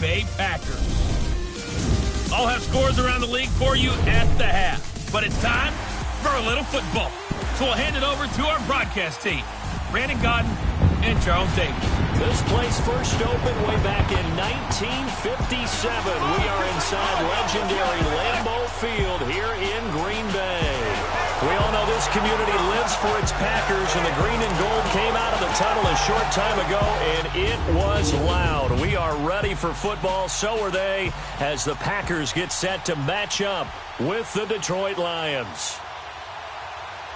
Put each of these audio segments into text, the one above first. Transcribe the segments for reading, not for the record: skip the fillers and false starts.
Bay Packers. I'll have scores around the league for you at the half. But it's time for a little football. So we'll hand it over to our broadcast team, Brandon Gaudin and Charles Davis. This place first opened way back in 1957. We are inside legendary Lambeau Field here in Green Bay. We all know this community lives for its Packers, and the green and gold came out of the tunnel a short time ago, and it was loud. We are ready for football, so are they, as the Packers get set to match up with the Detroit Lions.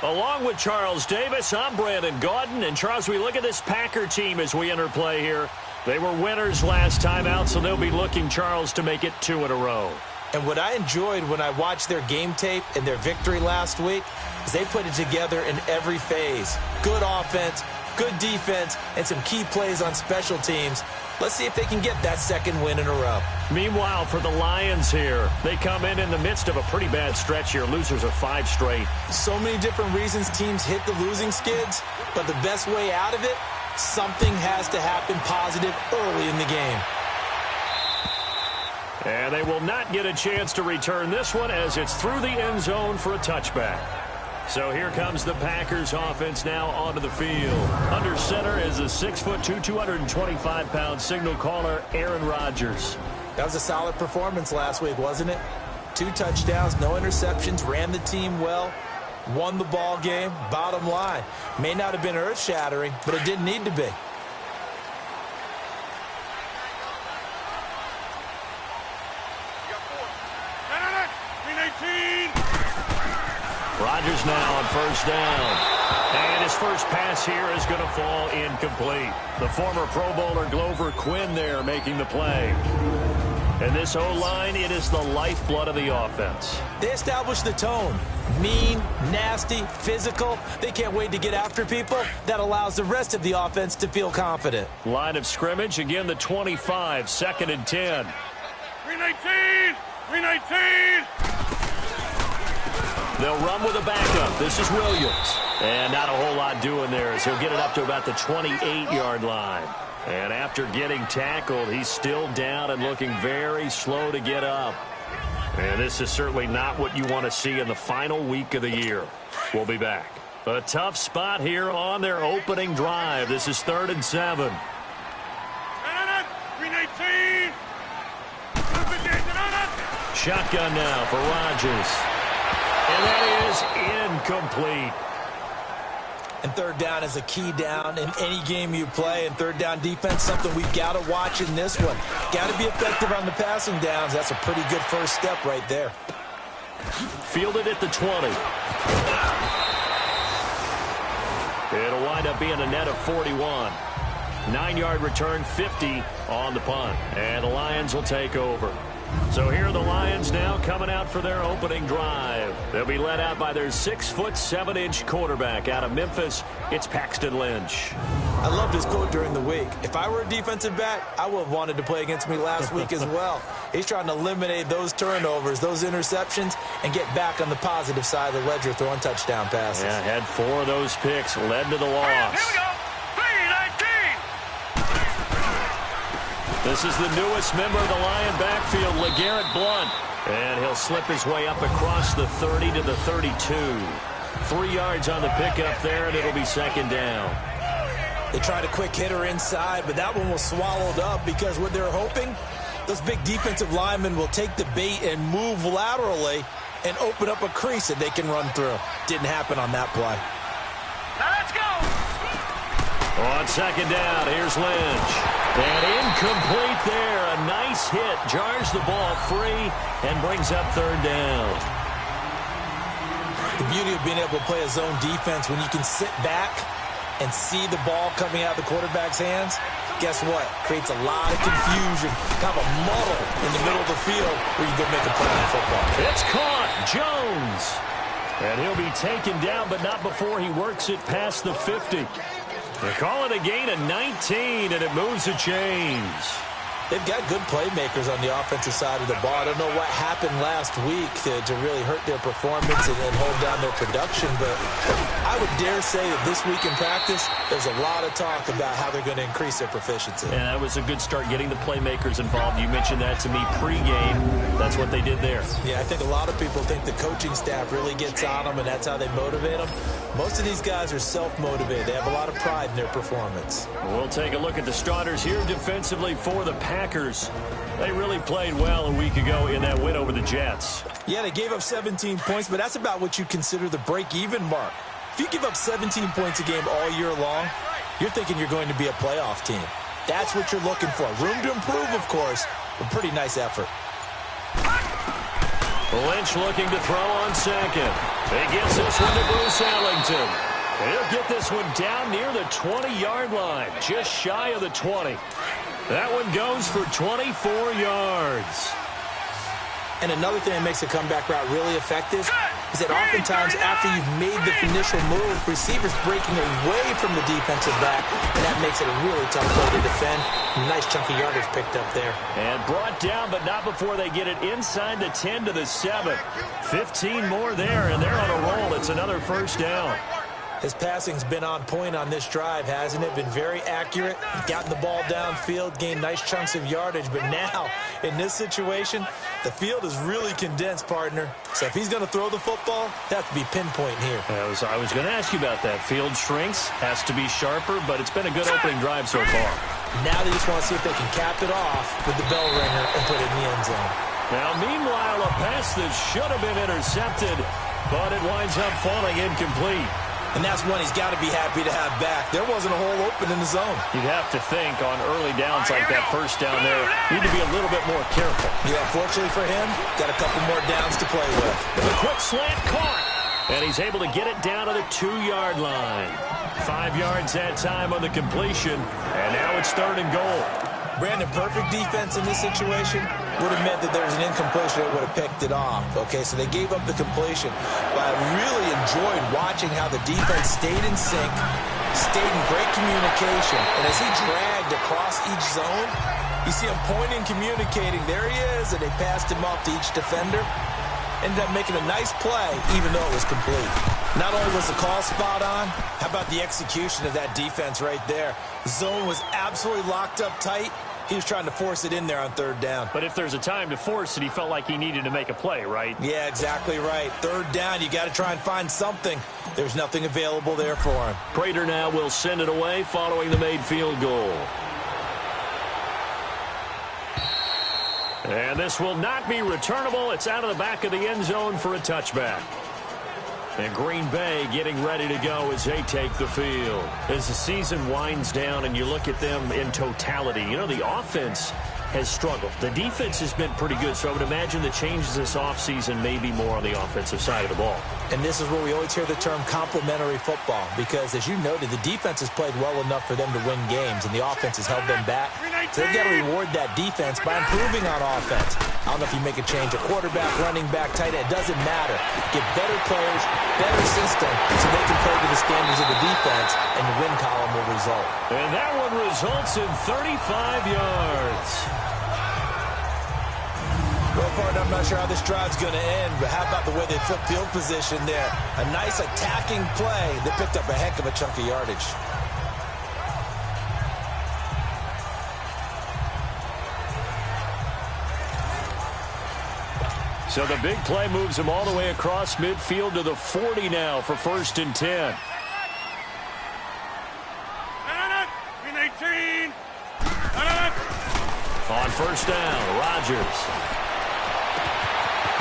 Along with Charles Davis, I'm Brandon Gaudin. And, Charles, we look at this Packer team as we enter play here. They were winners last time out, so they'll be looking, Charles, to make it 2 in a row. And what I enjoyed when I watched their game tape and their victory last week is they put it together in every phase. Good offense, good defense, and some key plays on special teams. Let's see if they can get that second win in a row. Meanwhile, for the Lions here, they come in the midst of a pretty bad stretch here. Losers of 5 straight. So many different reasons teams hit the losing skids, but the best way out of it, something has to happen positive early in the game. And they will not get a chance to return this one as it's through the end zone for a touchback. So here comes the Packers offense now onto the field. Under center is a 6'2", 225-pound signal caller, Aaron Rodgers. That was a solid performance last week, wasn't it? 2 touchdowns, no interceptions, ran the team well, won the ball game. Bottom line, may not have been earth-shattering, but it didn't need to be. Rodgers now on first down. And his first pass here is going to fall incomplete. The former Pro Bowler Glover Quinn there making the play. And this O-line, it is the lifeblood of the offense. They established the tone. Mean, nasty, physical. They can't wait to get after people. That allows the rest of the offense to feel confident. Line of scrimmage, again the 25, 2nd and 10. 319! 319! They'll run with a backup. This is Williams. And not a whole lot doing there as he'll get it up to about the 28-yard line. And after getting tackled, he's still down and looking very slow to get up. And this is certainly not what you want to see in the final week of the year. We'll be back. A tough spot here on their opening drive. This is 3rd and 7. 319! Shotgun now for Rodgers. And that is incomplete. And 3rd down is a key down in any game you play. And 3rd down defense, something we've got to watch in this one. Got to be effective on the passing downs. That's a pretty good first step right there. Fielded at the 20. It'll wind up being a net of 41. 9-yard return, 50 on the punt. And the Lions will take over. So here are the Lions now coming out for their opening drive. They'll be led out by their 6'7" quarterback out of Memphis. It's Paxton Lynch. I loved his quote during the week. If I were a defensive back, I would have wanted to play against me last week as well. He's trying to eliminate those turnovers, those interceptions, and get back on the positive side of the ledger throwing touchdown passes. Yeah, had 4 of those picks, led to the loss. Here we go! 319! This is the newest member of the Lion backfield, LeGarrette Blount. And he'll slip his way up across the 30 to the 32. 3 yards on the pickup there, and it'll be 2nd down. They tried a quick hitter inside, but that one was swallowed up because what they're hoping, those big defensive linemen will take the bait and move laterally and open up a crease that they can run through. Didn't happen on that play. Now let's go! On 2nd down, here's Lynch. And incomplete there. A nice hit. Jars the ball free and brings up 3rd down. The beauty of being able to play a zone defense when you can sit back and see the ball coming out of the quarterback's hands, guess what? Creates a lot of confusion, kind of a muddle in the middle of the field where you go make a play on football. It's caught. Jones. And he'll be taken down, but not before he works it past the 50. They call it a gain of 19, and it moves the chains. They've got good playmakers on the offensive side of the ball. I don't know what happened last week to really hurt their performance and hold down their production, but I would dare say that this week in practice, there's a lot of talk about how they're going to increase their proficiency. And that was a good start, getting the playmakers involved. You mentioned that to me pregame. That's what they did there. Yeah, I think a lot of people think the coaching staff really gets on them, and that's how they motivate them. Most of these guys are self-motivated. They have a lot of pride in their performance. We'll take a look at the starters here defensively for the Packers. They really played well a week ago in that win over the Jets. Yeah, they gave up 17 points, but that's about what you consider the break-even mark. If you give up 17 points a game all year long, you're thinking you're going to be a playoff team. That's what you're looking for. Room to improve, of course, but pretty nice effort. Lynch looking to throw on second. He gets this one to Bruce Ellington. He'll get this one down near the 20-yard line, just shy of the 20. That one goes for 24 yards. And another thing that makes a comeback route really effective is that oftentimes after you've made the initial move, receivers breaking away from the defensive back, and that makes it a really tough play to defend. Nice chunky yardage picked up there. And brought down, but not before they get it inside the 10 to the 7. 15 more there, and they're on a roll. It's another first down. His passing's been on point on this drive, hasn't it? Been very accurate, gotten the ball downfield, gained nice chunks of yardage. But now, in this situation, the field is really condensed, partner. So if he's going to throw the football, that to be pinpoint here. I was going to ask you about that. Field shrinks, has to be sharper, but it's been a good opening drive so far. Now they just want to see if they can cap it off with the bell ringer and put it in the end zone. Now, meanwhile, a pass that should have been intercepted, but it winds up falling incomplete. And that's one he's got to be happy to have back. There wasn't a hole open in the zone. You'd have to think on early downs like that first down there, need to be a little bit more careful. Yeah, fortunately for him, got a couple more downs to play with. The quick slant caught, and he's able to get it down to the 2-yard line. 5 yards that time on the completion, and now it's 3rd and goal. Brandon, perfect defense in this situation would have meant that there's an incompletion that would have picked it off. Okay, so they gave up the completion. But I really enjoyed watching how the defense stayed in sync, stayed in great communication. And as he dragged across each zone, you see him pointing, communicating. There he is, and they passed him off to each defender. Ended up making a nice play, even though it was complete. Not only was the call spot on, how about the execution of that defense right there? The zone was absolutely locked up tight. He was trying to force it in there on 3rd down. But if there's a time to force it, he felt like he needed to make a play, right? Yeah, exactly right. 3rd down, you got to try and find something. There's nothing available there for him. Prater now will send it away following the made field goal. And this will not be returnable. It's out of the back of the end zone for a touchback. And Green Bay getting ready to go as they take the field. As the season winds down and you look at them in totality, you know, the offense has struggled. The defense has been pretty good, so I would imagine the changes this offseason may be more on the offensive side of the ball. And this is where we always hear the term complementary football, because as you noted, the defense has played well enough for them to win games, and the offense has held them back. So they've got to reward that defense by improving on offense. I don't know if you make a change, a quarterback, running back, tight end, it doesn't matter. Get better players, better system, so they can play to the standards of the defense, and the win column will result. And that one results in 35 yards. Well, partner, I'm not sure how this drive's going to end, but how about the way they flipped field position there? A nice attacking play that picked up a heck of a chunk of yardage. So the big play moves him all the way across midfield to the 40 now for 1st and 10. On 1st down, Rodgers.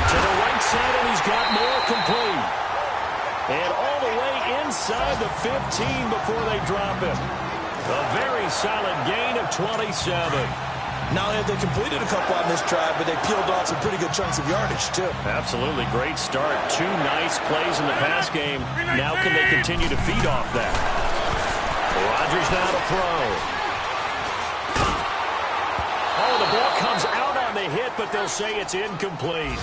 To the right side, and he's got more complete. And all the way inside the 15 before they drop him. A very solid gain of 27. Not only have they completed a couple on this drive, but they peeled off some pretty good chunks of yardage, too. Absolutely. Great start. 2 nice plays in the pass game. Now can they continue to feed off that? Rodgers now to throw. Oh, the ball comes out on the hit, but they'll say it's incomplete.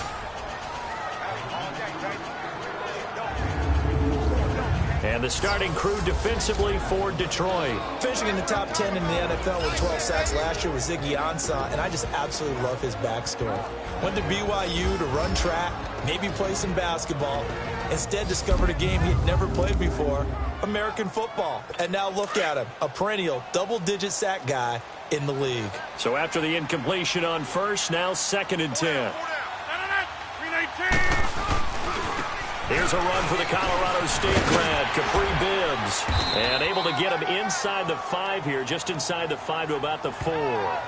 And the starting crew defensively for Detroit. Finishing in the top 10 in the NFL with 12 sacks last year was Ziggy Ansah, and I just absolutely love his backstory. Went to BYU to run track, maybe play some basketball. Instead discovered a game he had never played before, American football. And now look at him, a perennial double-digit sack guy in the league. So after the incompletion on first, now 2nd and 10. Here's a run for the Colorado State grad, Capri Bibbs. And able to get him inside the 5 here, just inside the 5 to about the 4.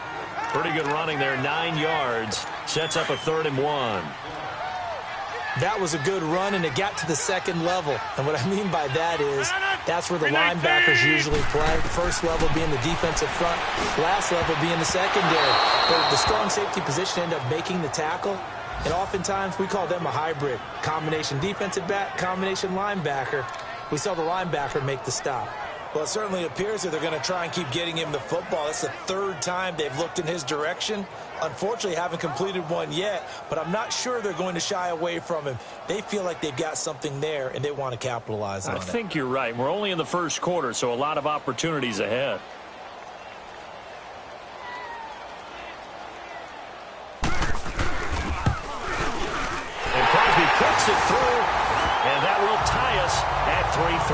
Pretty good running there, 9 yards. Sets up a 3rd and 1. That was a good run, and it got to the 2nd level. And what I mean by that is that's where the linebackers usually play. First level being the defensive front, last level being the secondary. But the strong safety position ended up making the tackle. And oftentimes we call them a hybrid. Combination defensive back, combination linebacker. We saw the linebacker make the stop. Well, it certainly appears that they're going to try and keep getting him the football. That's the 3rd time they've looked in his direction. Unfortunately, haven't completed one yet, but I'm not sure they're going to shy away from him. They feel like they've got something there, and they want to capitalize on it. I think you're right. We're only in the 1st quarter, so a lot of opportunities ahead. And Crosby puts it through, and that will tie us at 3-3.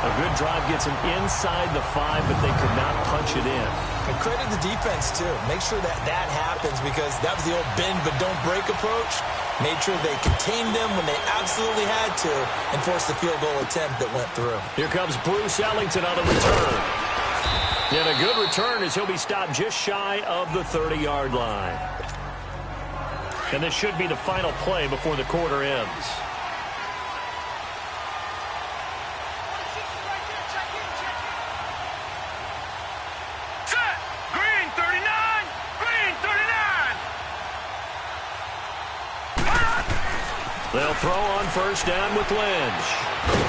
A good drive gets him inside the 5, but they could not punch it in. And credit the defense, too. Make sure that that happens, because that was the old bend but don't break approach. Made sure they contained them when they absolutely had to and forced the field goal attempt that went through. Here comes Bruce Ellington on the return. And a good return as he'll be stopped just shy of the 30-yard line. And this should be the final play before the quarter ends. They'll throw on first down with Lynch.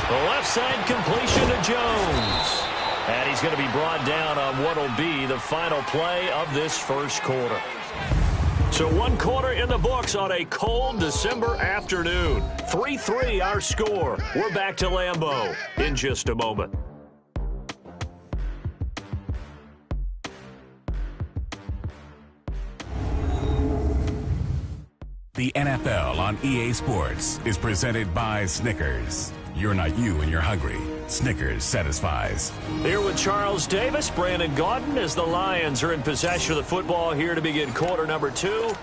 The left side completion to Jones. And he's going to be brought down on what will be the final play of this 1st quarter. So 1 quarter in the books on a cold December afternoon. 3-3 our score. We're back to Lambeau in just a moment. The NFL on EA Sports is presented by Snickers. You're not you when you're hungry. Snickers satisfies. Here with Charles Davis, Brandon Gaudin, as the Lions are in possession of the football here to begin quarter number 2.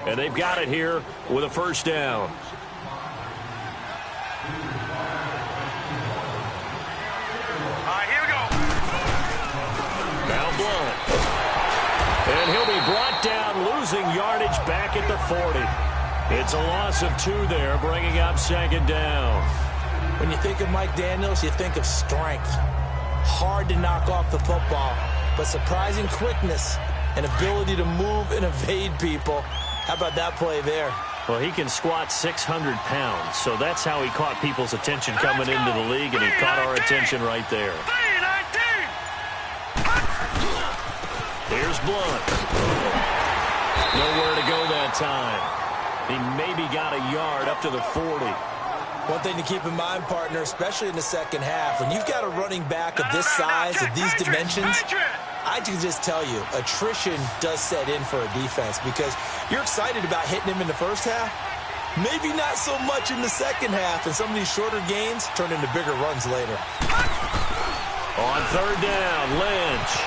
And they've got it here with a 1st down. All right, here we go. Now Blunt. And he'll be brought down, losing yardage back at the 40. It's a loss of 2 there, bringing up 2nd down. When you think of Mike Daniels, you think of strength. Hard to knock off the football, but surprising quickness and ability to move and evade people. How about that play there? Well, he can squat 600 pounds, so that's how he caught people's attention coming into the league, and he caught our attention right there. Here's Blunt. Nowhere to go that time. He maybe got a yard up to the 40. One thing to keep in mind, partner, especially in the 2nd half, when you've got a running back of this size, of these dimensions, I can just tell you, attrition does set in for a defense, because you're excited about hitting him in the 1st half. Maybe not so much in the 2nd half, and some of these shorter gains turn into bigger runs later. On 3rd down, Lynch.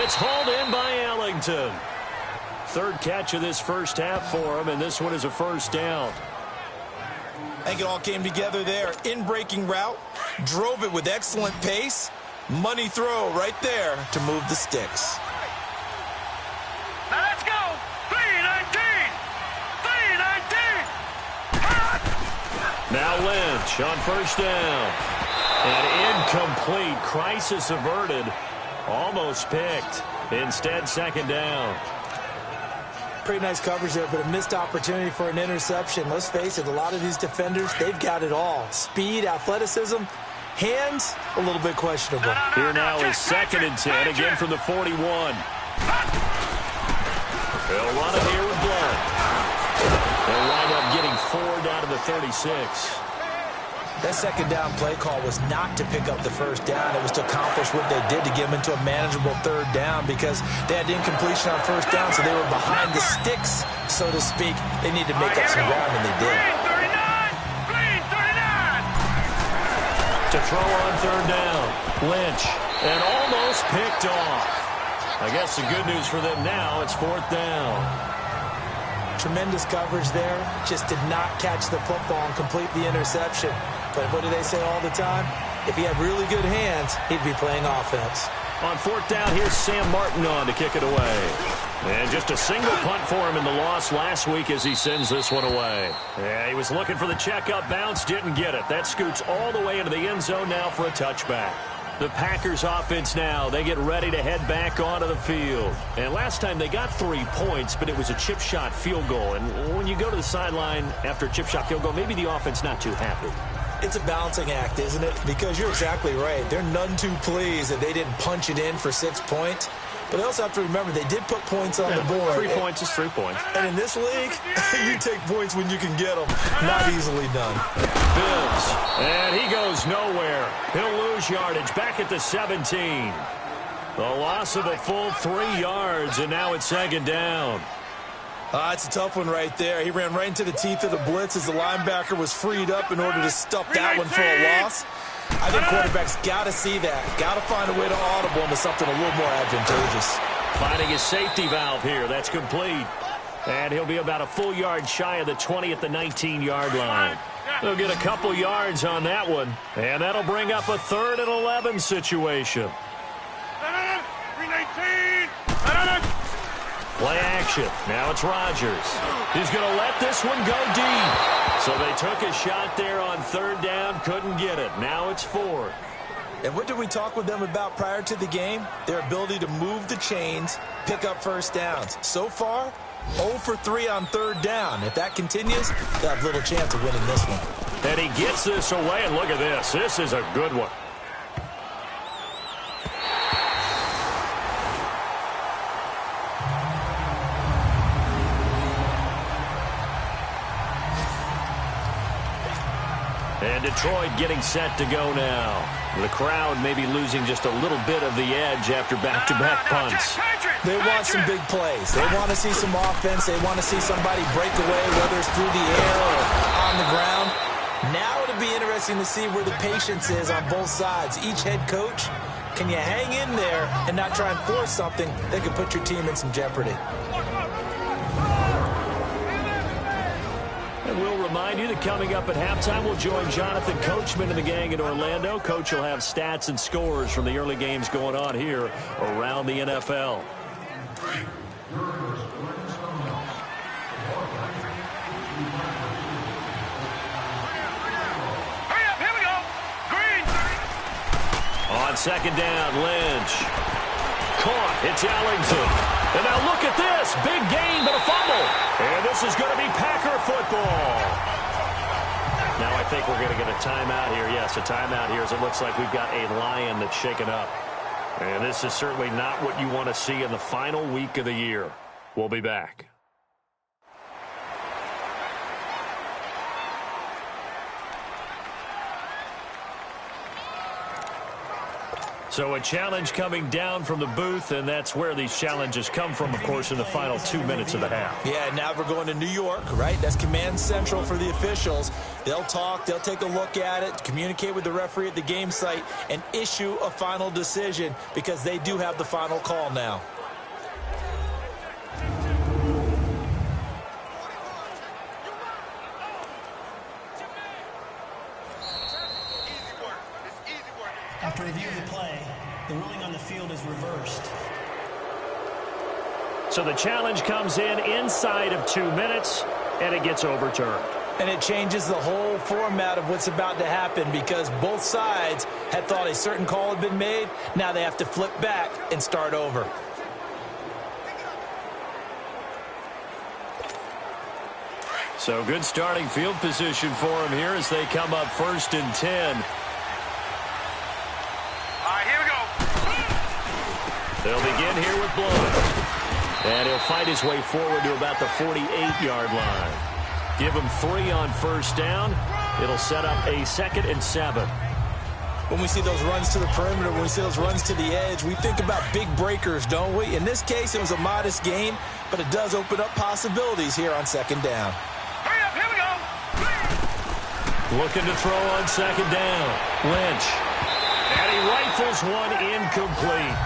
It's hauled in by Ellington. 3rd catch of this 1st half for him, and this one is a 1st down. I think it all came together there. In-breaking route, drove it with excellent pace. Money throw right there to move the sticks. Now let's go. 3-19. 3-19. Now Lynch on 1st down. And incomplete. Crisis averted. Almost picked. Instead, 2nd down. Pretty nice coverage there, but a missed opportunity for an interception. Let's face it, a lot of these defenders, they've got it all. Speed, athleticism, hands, a little bit questionable. Here now is 2nd and 10, again from the 41. They'll run it here with Blunt. They'll wind up getting 4 down to the 36. That second down play call was not to pick up the first down. It was to accomplish what they did to get them into a manageable third down because they had incompletion on first down, so they were behind the sticks, so to speak. They needed to make up some ground, and they did. To throw on third down, Lynch, and almost picked off. I guess the good news for them now, it's fourth down. Tremendous coverage there. Just did not catch the football and complete the interception. But what do they say all the time? If he had really good hands, he'd be playing offense. On fourth down, here's Sam Martin on to kick it away. And just a single punt for him in the loss last week as he sends this one away. Yeah, he was looking for the checkup bounce, didn't get it. That scoots all the way into the end zone now for a touchback. The Packers offense now, they get ready to head back onto the field. And last time they got 3 points, but it was a chip shot field goal. And when you go to the sideline after a chip shot field goal, maybe the offense not too happy. It's a balancing act, isn't it? Because you're exactly right. They're none too pleased that they didn't punch it in for 6 points. But they also have to remember they did put points on the board. 3 points is 3 points. And in this league, you take points when you can get them. Not easily done. Bibbs, and he goes nowhere. He'll lose yardage back at the 17. The loss of a full 3 yards, and now it's second down. It's a tough one right there. He ran right into the teeth of the blitz as the linebacker was freed up in order to stuff that one for a loss. I think quarterbacks got to see that. Got to find a way to audible into something a little more advantageous. Finding his safety valve here. That's complete. And he'll be about a full yard shy of the 20 at the 19-yard line. They'll get a couple yards on that one. And that'll bring up a 3rd and 11 situation. Play action. Now it's Rodgers. He's going to let this one go deep. So they took a shot there on third down, couldn't get it. Now it's 4th. And what did we talk with them about prior to the game? Their ability to move the chains, pick up first downs. So far, 0 for 3 on third down. If that continues, they'll have little chance of winning this one. And he gets this away, and look at this. This is a good one. And Detroit getting set to go now. The crowd maybe losing just a little bit of the edge after back-to-back punts. They want some big plays. They want to see some offense. They want to see somebody break away, whether it's through the air or on the ground. Now it'll be interesting to see where the patience is on both sides. Each head coach, can you hang in there and not try and force something that could put your team in some jeopardy? And we'll remind you that coming up at halftime, we'll join Jonathan Coachman and the gang in Orlando. Coach will have stats and scores from the early games going on here around the NFL. On second down, Lynch. Caught. It's Ellington. And now look at this. Big gain, but a fumble. And this is going to be Packer football. Now I think we're going to get a timeout here. Yes, a timeout here as it looks like we've got a Lion that's shaken up. And this is certainly not what you want to see in the final week of the year. We'll be back. So a challenge coming down from the booth, and that's where these challenges come from, of course, in the final 2 minutes of the half. Yeah, now we're going to New York, right? That's command central for the officials. They'll talk, they'll take a look at it, communicate with the referee at the game site, and issue a final decision because they do have the final call now. After review of the play, the ruling on the field is reversed. So the challenge comes in inside of 2 minutes, and it gets overturned. And it changes the whole format of what's about to happen because both sides had thought a certain call had been made. Now they have to flip back and start over. So good starting field position for them here as they come up 1st and 10. They'll begin here with Blount. And he'll fight his way forward to about the 48-yard line. Give him 3 on first down. It'll set up a 2nd and 7. When we see those runs to the perimeter, when we see those runs to the edge, we think about big breakers, don't we? In this case, it was a modest gain, but it does open up possibilities here on 2nd down. Hurry up, here we go. Looking to throw on 2nd down. Lynch. And he rifles one incomplete.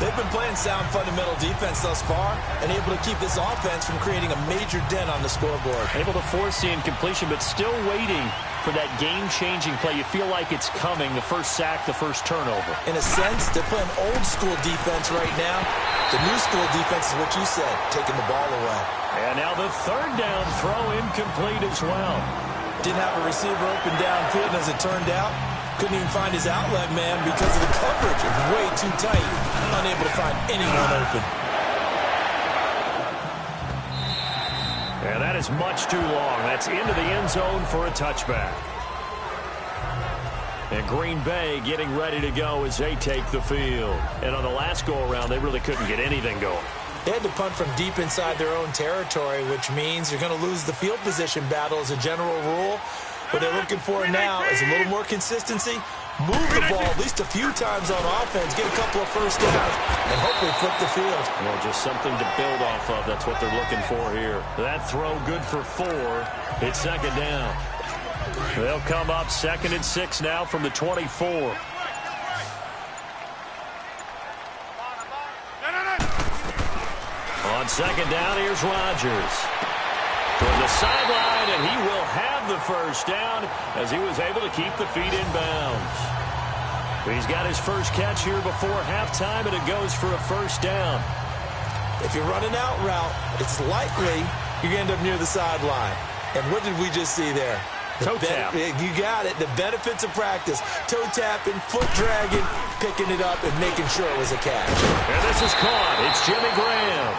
They've been playing sound fundamental defense thus far and able to keep this offense from creating a major dent on the scoreboard. Able to force the incompletion, but still waiting for that game-changing play. You feel like it's coming, the first sack, the first turnover. In a sense, they're playing old-school defense right now. The new-school defense is what you said, taking the ball away. And now the 3rd down throw incomplete as well. Didn't have a receiver open downfield, and as it turned out, couldn't even find his outlet man because of the coverage. It's way too tight. Unable to find anyone open. And that is much too long. That's into the end zone for a touchback. And Green Bay getting ready to go as they take the field. And on the last go-around, they really couldn't get anything going. They had to punt from deep inside their own territory, which means you're going to lose the field position battle as a general rule. What they're looking for now is a little more consistency, move the ball at least a few times on offense, get a couple of first downs, and hopefully flip the field. Well, just something to build off of. That's what they're looking for here. That throw good for 4. It's 2nd down. They'll come up 2nd and 6 now from the 24. On 2nd down, here's Rodgers. From the sideline, and he will have the first down as he was able to keep the feet in bounds. He's got his first catch here before halftime, and it goes for a first down. If you're running out route, it's likely you're going to end up near the sideline. And what did we just see there? Toe tap. You got it. The benefits of practice. Toe tapping, foot dragging, picking it up, and making sure it was a catch. And this is caught. It's Jimmy Graham.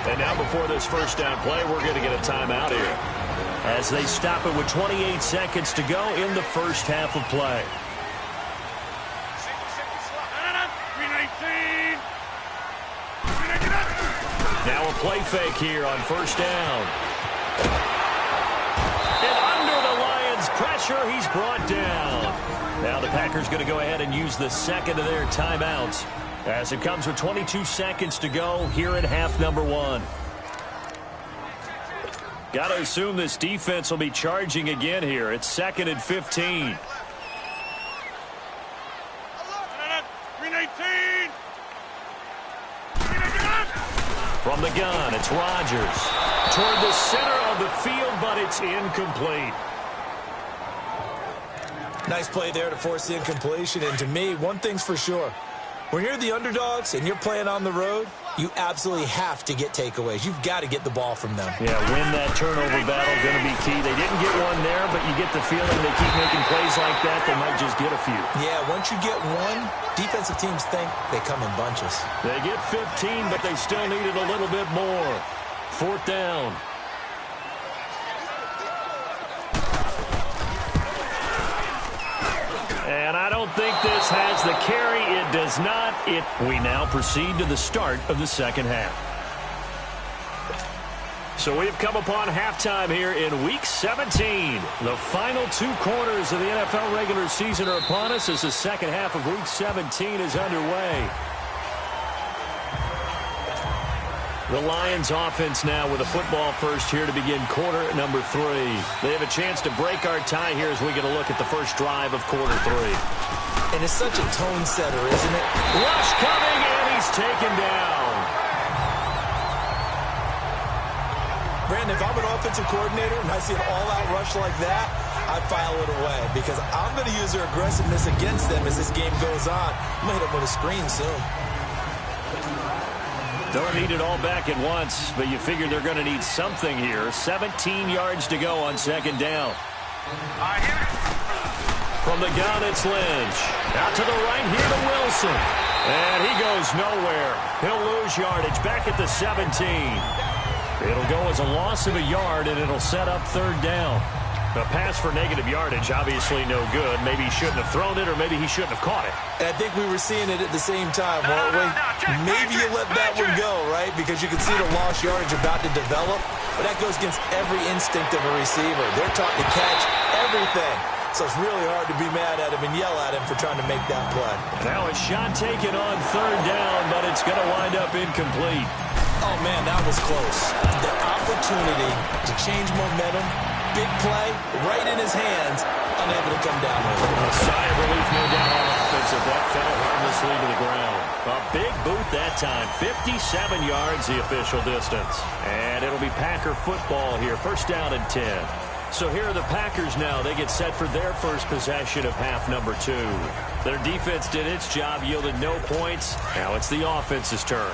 And now before this first down play, we're going to get a timeout here as they stop it with 28 seconds to go in the first half of play. Now a play fake here on first down. And under the Lions' pressure, he's brought down. Now the Packers going to go ahead and use the second of their timeouts as it comes with 22 seconds to go here in half number 1. Got to assume this defense will be charging again here. It's 2nd and 15. From the gun, it's Rodgers. Toward the center of the field, but it's incomplete. Nice play there to force the incompletion. And to me, one thing's for sure. When you're the underdogs and you're playing on the road, you absolutely have to get takeaways. You've got to get the ball from them. Yeah, win that turnover battle, going to be key. They didn't get one there, but you get the feeling they keep making plays like that, they might just get a few. Yeah, once you get one, defensive teams think they come in bunches. They get 15, but they still needed a little bit more. 4th down. And I don't think this has the carry. It does not. We now proceed to the start of the second half. So we've come upon halftime here in Week 17. The final 2 quarters of the NFL regular season are upon us as the second half of Week 17 is underway. The Lions offense now with a football first here to begin quarter number 3. They have a chance to break our tie here as we get a look at the first drive of quarter 3. And it's such a tone setter, isn't it? Rush coming, and he's taken down. Brandon, if I'm an offensive coordinator and I see an all-out rush like that, I file it away because I'm going to use their aggressiveness against them as this game goes on. I'm going to hit them with a screen soon. Don't need it all back at once, but you figure they're going to need something here. 17 yards to go on second down. From the gun, it's Lynch. Out to the right here to Wilson. And he goes nowhere. He'll lose yardage back at the 17. It'll go as a loss of a yard, and it'll set up third down. A pass for negative yardage, obviously no good. Maybe he shouldn't have thrown it, or maybe he shouldn't have caught it. And I think we were seeing it at the same time, weren't we? Maybe you let that one go, right? Because you can see the lost yardage about to develop. but that goes against every instinct of a receiver. They're taught to catch everything. So it's really hard to be mad at him and yell at him for trying to make that play. Now a shot taken on third down, but it's going to wind up incomplete. Oh, man, that was close. The opportunity to change momentum, big play, right in his hands, unable to come down with it. A sigh of relief, no doubt, on offense as that fell harmlessly to the ground. A big boot that time, 57 yards the official distance. And it'll be Packer football here, first down and 10. So here are the Packers now. They get set for their first possession of half number 2. Their defense did its job, yielded no points. Now it's the offense's turn.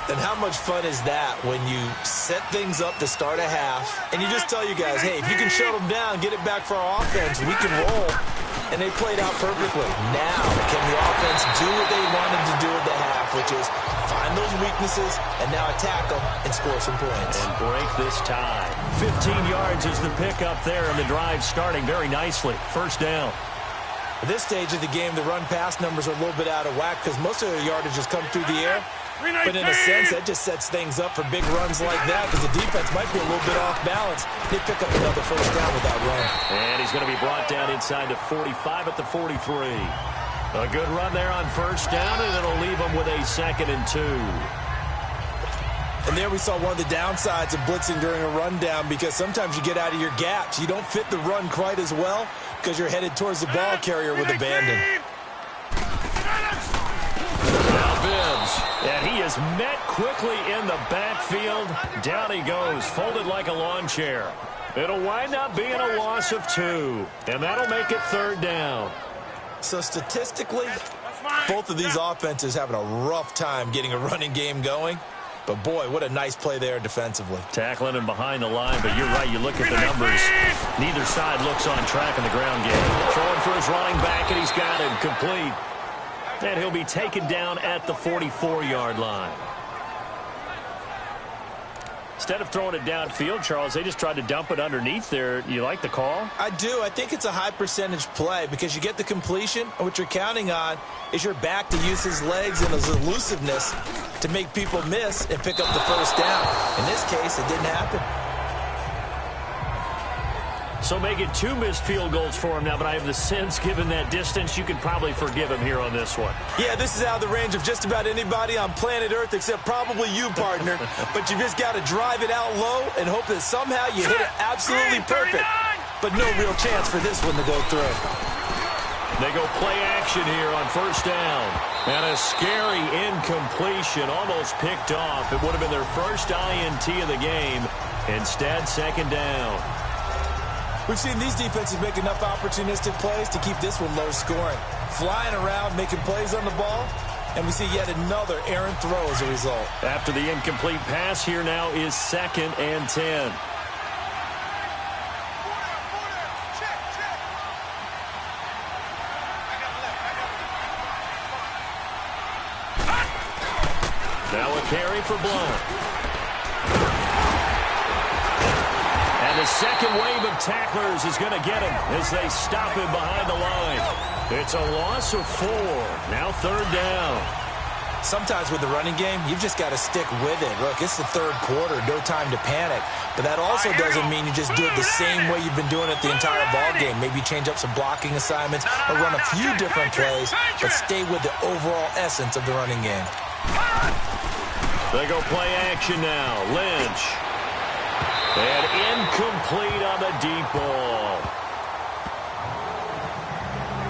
And how much fun is that when you set things up to start a half, and you just tell you guys, hey, if you can shut them down, get it back for our offense, we can roll. And they played out perfectly. Now, can the offense do what they wanted to do at the half, which is find those weaknesses and now attack them and score some points. And break this tie. 15 yards is the pickup there, and the drive starting very nicely. First down. At this stage of the game, the run-pass numbers are a little bit out of whack because most of their yardage has come through the air. But in a sense, that just sets things up for big runs like that because the defense might be a little bit off balance. They pick up another first down with that run. And he's going to be brought down inside the 45 at the 43. A good run there on first down, and it'll leave him with a 2nd and 2. And there we saw one of the downsides of blitzing during a rundown because sometimes you get out of your gaps. You don't fit the run quite as well because you're headed towards the ball carrier with abandon. Now Bibbs, and he is met quickly in the backfield. Down he goes, folded like a lawn chair. It'll wind up being a loss of 2, and that'll make it third down. So statistically, both of these offenses having a rough time getting a running game going. But, boy, what a nice play there defensively. Tackling him behind the line, but you're right. You look at the numbers. Neither side looks on track in the ground game. Throwing for his running back, and he's got him complete. And he'll be taken down at the 44-yard line. Instead of throwing it downfield, Charles, they just tried to dump it underneath there. You like the call? I do. I think it's a high-percentage play because you get the completion, and what you're counting on is your back to use his legs and his elusiveness to make people miss and pick up the first down. In this case, it didn't happen. So making 2 missed field goals for him now, but I have the sense, given that distance, you could probably forgive him here on this one. Yeah, this is out of the range of just about anybody on planet Earth except probably you, partner. But you just got to drive it out low and hope that somehow you hit it absolutely perfect. But no real chance for this one to go through. They go play action here on first down. And a scary incompletion, almost picked off. It would have been their first INT of the game. Instead, second down. We've seen these defenses make enough opportunistic plays to keep this one low scoring. Flying around, making plays on the ball, and we see yet another errant throw as a result. After the incomplete pass, here now is 2nd and 10. Now a carry for Blount. The second wave of tacklers is going to get him as they stop him behind the line. It's a loss of 4. Now third down. Sometimes with the running game, you've just got to stick with it. Look, it's the third quarter, no time to panic. But that also doesn't mean you just do it the same way you've been doing it the entire ball game. Maybe change up some blocking assignments or run a few different plays, but stay with the overall essence of the running game. They go play action now. Lynch. And incomplete on the deep ball.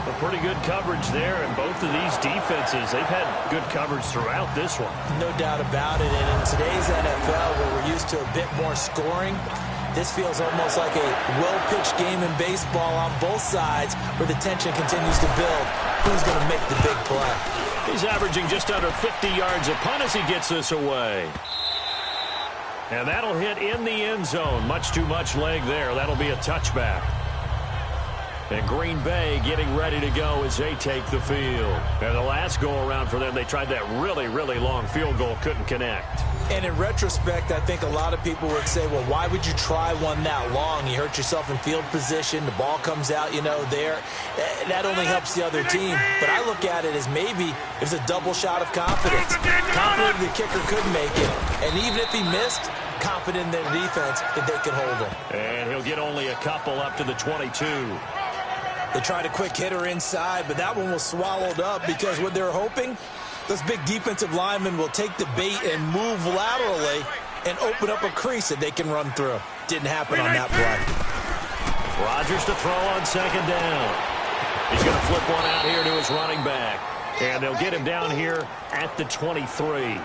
A pretty good coverage there, and both of these defenses, they've had good coverage throughout this one. No doubt about it, and in today's NFL, where we're used to a bit more scoring, this feels almost like a well-pitched game in baseball on both sides where the tension continues to build. Who's going to make the big play? He's averaging just under 50 yards a punt as he gets this away. And that'll hit in the end zone. Much too much leg there. That'll be a touchback. And Green Bay getting ready to go as they take the field. And the last go-around for them, they tried that really, really long field goal, couldn't connect. And in retrospect, I think a lot of people would say, well, why would you try one that long? You hurt yourself in field position. The ball comes out, there. That only helps the other team. But I look at it as maybe it's a double shot of confidence. Confident the kicker could make it. And even if he missed, confident in their defense that they can hold him. And he'll get only a couple up to the 22. They tried a quick hitter inside, but that one was swallowed up because what they're hoping, those big defensive linemen will take the bait and move laterally and open up a crease that they can run through. Didn't happen on that play. Rodgers to throw on second down. He's going to flip one out here to his running back. And they'll get him down here at the 23.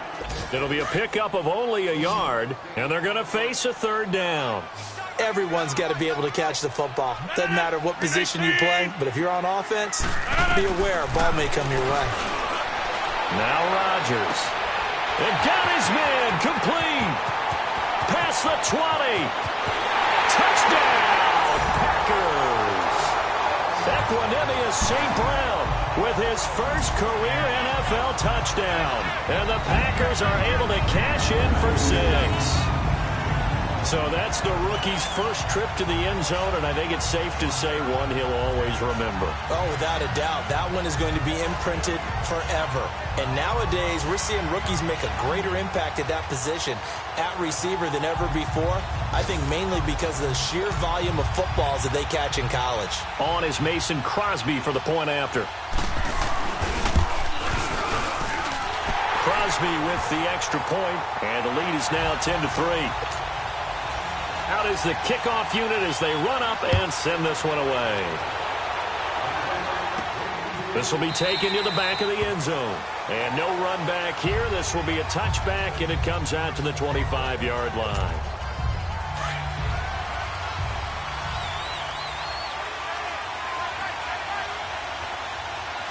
It'll be a pickup of only a yard, and they're going to face a third down. Everyone's got to be able to catch the football. Doesn't matter what position you play, but if you're on offense, be aware a ball may come your way. Now Rodgers. And got his man complete. Past the 20. Touchdown, Packers. Equanimeous St. Brown with his first career NFL touchdown. And the Packers are able to cash in for 6. So that's the rookie's first trip to the end zone, and I think it's safe to say one he'll always remember. Oh, without a doubt. That one is going to be imprinted forever. And nowadays, we're seeing rookies make a greater impact at that position at receiver than ever before. I think mainly because of the sheer volume of footballs that they catch in college. On is Mason Crosby for the point after. Crosby with the extra point, and the lead is now 10-3. Out is the kickoff unit as they run up and send this one away. This will be taken to the back of the end zone. And no run back here. This will be a touchback, and it comes out to the 25-yard line.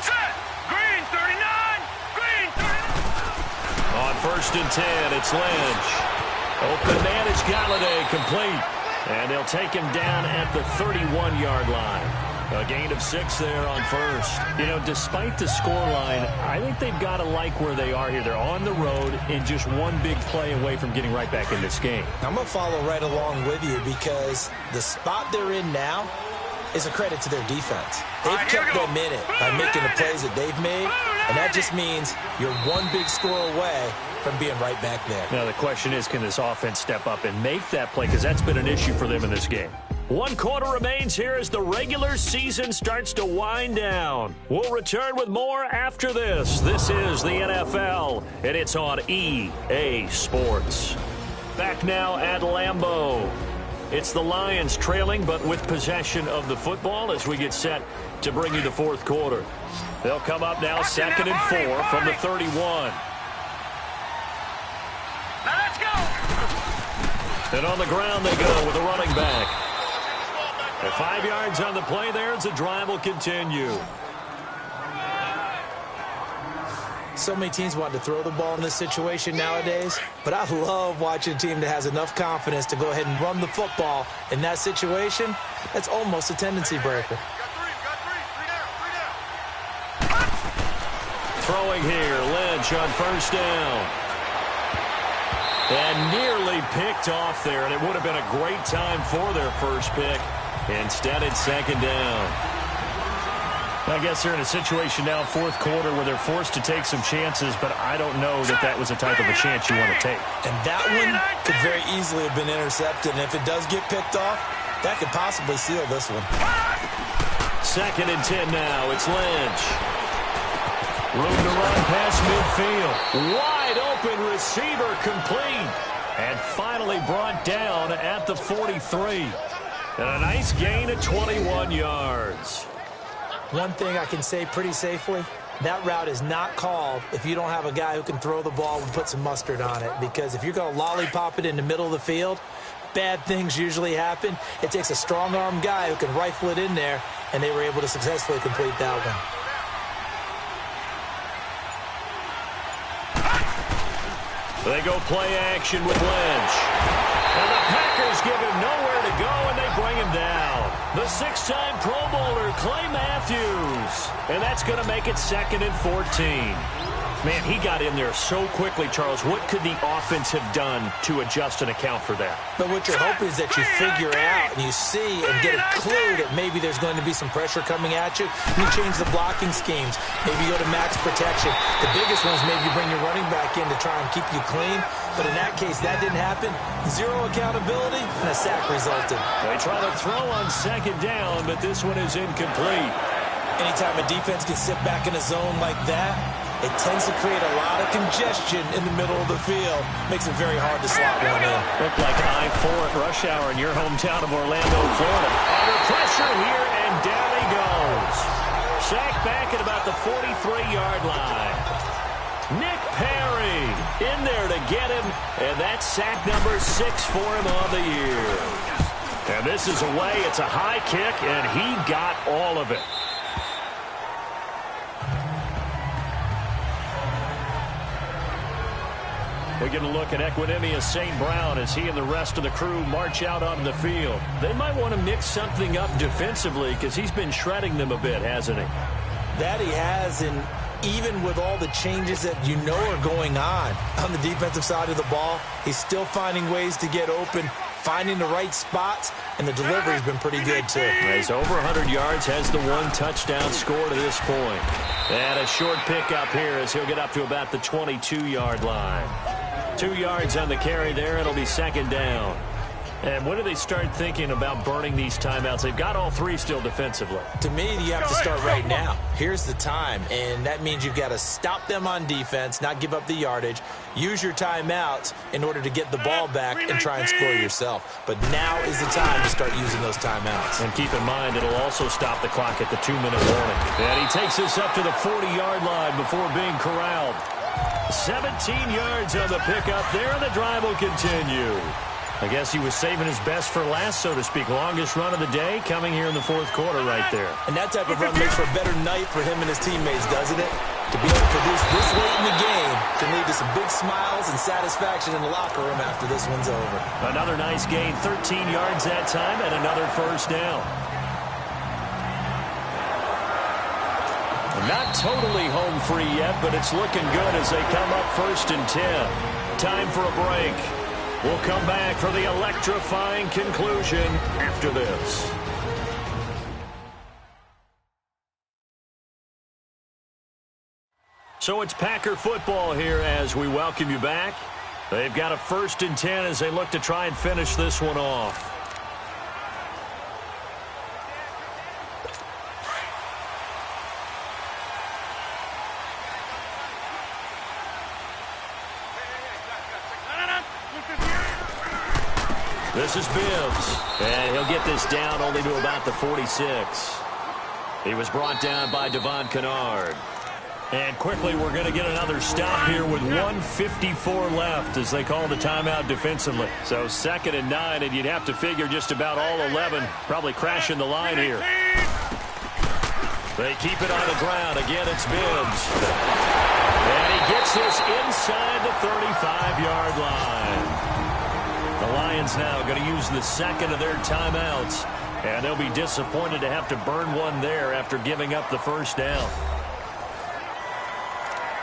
Set! Green 39! Green 39! On 1st and 10, it's Lynch. Open man is Galladay, complete. And they'll take him down at the 31-yard line. A gain of 6 there on first. Despite the scoreline, I think they've got to like where they are here. They're on the road and just one big play away from getting right back in this game. I'm going to follow right along with you because the spot they're in now is a credit to their defense. They've kept them in it by making the plays that they've made, and that just means you're one big score away from being right back there. Now the question is, can this offense step up and make that play? Because that's been an issue for them in this game. 1 quarter remains here as the regular season starts to wind down. We'll return with more after this. This is the NFL, and it's on EA Sports. Back now at Lambeau. It's the Lions trailing, but with possession of the football as we get set to bring you the 4th quarter. They'll come up now 2nd and 4 from the 31. And on the ground they go with a running back. At 5 yards on the play there, as the drive will continue. So many teams want to throw the ball in this situation nowadays, but I love watching a team that has enough confidence to go ahead and run the football in that situation. That's almost a tendency breaker. Throwing here, Lynch on 1st down. And nearly picked off there, and it would have been a great time for their first pick. Instead, it's 2nd down. I guess they're in a situation now, 4th quarter, where they're forced to take some chances, but I don't know that that was the type of a chance you want to take. And that one could very easily have been intercepted, and if it does get picked off, that could possibly seal this one. 2nd and 10 now. It's Lynch. Room to run past midfield. Wide open receiver complete. And finally brought down at the 43. And a nice gain of 21 yards. One thing I can say pretty safely, that route is not called if you don't have a guy who can throw the ball and put some mustard on it. Because if you're going to lollipop it in the middle of the field, bad things usually happen. It takes a strong-armed guy who can rifle it in there, and they were able to successfully complete that one. They go play action with Lynch. And the Packers give him nowhere to go, and they bring him down. The 6-time Pro Bowler, Clay Matthews. And that's going to make it 2nd and 14. Man, he got in there so quickly, Charles. What could the offense have done to adjust and account for that? But what you're hoping is that you figure out and you see and get a clue that maybe there's going to be some pressure coming at you. You change the blocking schemes. Maybe you go to max protection. The biggest one is maybe you bring your running back in to try and keep you clean. But in that case, that didn't happen. Zero accountability, and a sack resulted. They try to throw on 2nd down, but this one is incomplete. Anytime a defense can sit back in a zone like that, it tends to create a lot of congestion in the middle of the field. Makes it very hard to slot one in. Looked like I-4 at rush hour in your hometown of Orlando, Florida. Under pressure here, and down he goes. Sacked back at about the 43-yard line. Nick Perry in there to get him, and that's sack number 6 for him on the year. And this is away. It's a high kick, and he got all of it. We get a look at Equanimeous St. Brown as he and the rest of the crew march out onto the field. They might want to mix something up defensively because he's been shredding them a bit, hasn't he? That he has, and even with all the changes that you know are going on the defensive side of the ball, he's still finding ways to get open, finding the right spots, and the delivery's been pretty good too. He's over 100 yards, has the 1 touchdown score to this point. And a short pickup here as he'll get up to about the 22-yard line. 2 yards on the carry there. It'll be 2nd down. And when do they start thinking about burning these timeouts? They've got all 3 still defensively. To me, you have to start right now. Here's the time, and that means you've got to stop them on defense, not give up the yardage, use your timeouts in order to get the ball back and try and score yourself. But now is the time to start using those timeouts. And keep in mind, it'll also stop the clock at the 2-minute warning. And he takes us up to the 40-yard line before being corralled. 17 yards on the pickup there, and the drive will continue. I guess he was saving his best for last, so to speak. Longest run of the day coming here in the 4th quarter right there. And that type of run makes for a better night for him and his teammates, doesn't it? To be able to produce this late in the game can lead to some big smiles and satisfaction in the locker room after this one's over. Another nice gain, 13 yards that time, and another 1st down. Not totally home free yet, but it's looking good as they come up 1st and 10. Time for a break. We'll come back for the electrifying conclusion after this. So it's Packer football here as we welcome you back. They've got a 1st and 10 as they look to try and finish this one off. This is Bibbs, and he'll get this down only to about the 46. He was brought down by Devon Kennard. And quickly, we're going to get another stop here with 1:54 left as they call the timeout defensively. So 2nd and 9, and you'd have to figure just about all 11 probably crashing the line here. They keep it on the ground. Again, it's Bibbs. And he gets this inside the 35-yard line. The Lions now going to use the 2nd of their timeouts, and they'll be disappointed to have to burn one there after giving up the 1st down.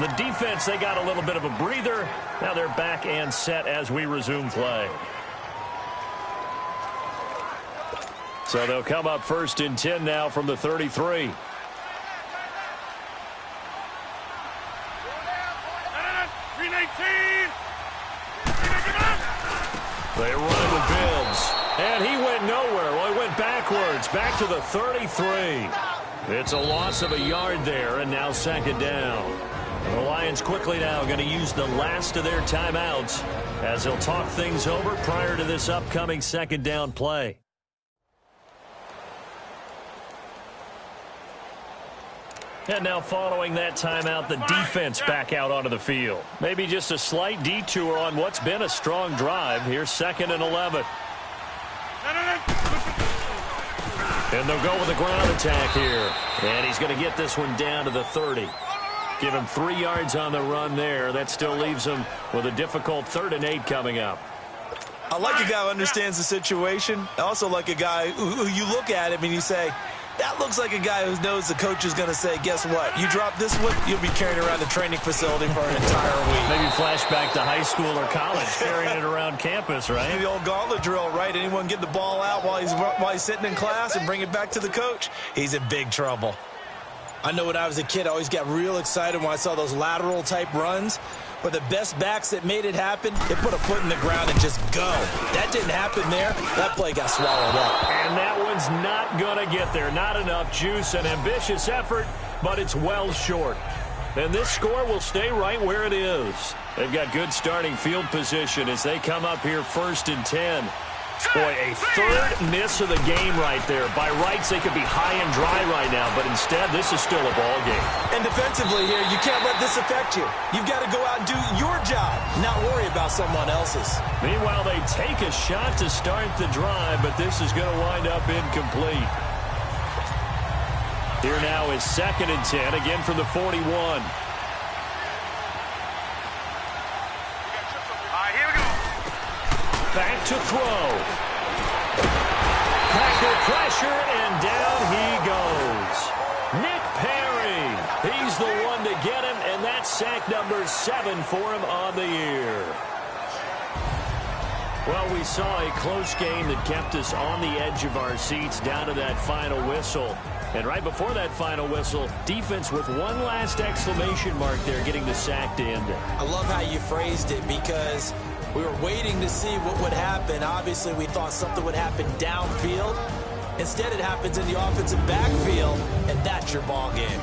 The defense, they got a little bit of a breather. Now they're back and set as we resume play. So they'll come up 1st and 10 now from the 33. They run it with Bibbs. And he went nowhere. Well, he went backwards. Back to the 33. It's a loss of a yard there, and now 2nd down. And the Lions quickly now going to use the last of their timeouts as they'll talk things over prior to this upcoming 2nd down play. And now following that timeout, the defense back out onto the field. Maybe just a slight detour on what's been a strong drive. Here's 2nd and 11. And they'll go with a ground attack here. And he's going to get this one down to the 30. Give him 3 yards on the run there. That still leaves him with a difficult 3rd and 8 coming up. I like a guy who understands the situation. I also like a guy who you look at him and you say, that looks like a guy who knows the coach is going to say, guess what? You drop this one, you'll be carrying around the training facility for an entire week. Maybe flashback to high school or college, carrying it around campus, right? The old gauntlet drill, right? Anyone get the ball out while he's sitting in class and bring it back to the coach? He's in big trouble. I know when I was a kid, I always got real excited when I saw those lateral type runs. But the best backs that made it happen, they put a foot in the ground and just go. That didn't happen there. That play got swallowed up. And that one's not going to get there. Not enough juice, an ambitious effort, but it's well short. And this score will stay right where it is. They've got good starting field position as they come up here 1st and 10. Boy, a third miss of the game right there. By rights, they could be high and dry right now, but instead, this is still a ball game. And defensively here, you can't let this affect you. You've got to go out and do your job, not worry about someone else's. Meanwhile, they take a shot to start the drive, but this is going to wind up incomplete. Here now is 2nd and 10, again from the 41. Back to throw. Packer pressure, and down he goes. Nick Perry. He's the one to get him, and that's sack number 7 for him on the year. Well, we saw a close game that kept us on the edge of our seats down to that final whistle. And right before that final whistle, defense with one last exclamation mark there, getting the sack to end it. I love how you phrased it because we were waiting to see what would happen. Obviously, we thought something would happen downfield. Instead, it happens in the offensive backfield, and that's your ball game.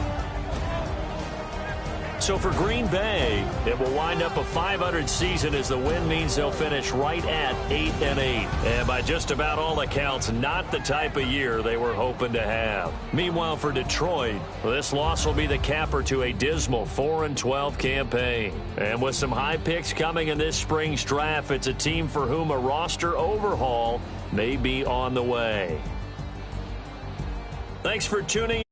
So for Green Bay, it will wind up a .500 season as the win means they'll finish right at 8-8. And by just about all accounts, not the type of year they were hoping to have. Meanwhile, for Detroit, this loss will be the capper to a dismal 4-12 campaign. And with some high picks coming in this spring's draft, it's a team for whom a roster overhaul may be on the way. Thanks for tuning in.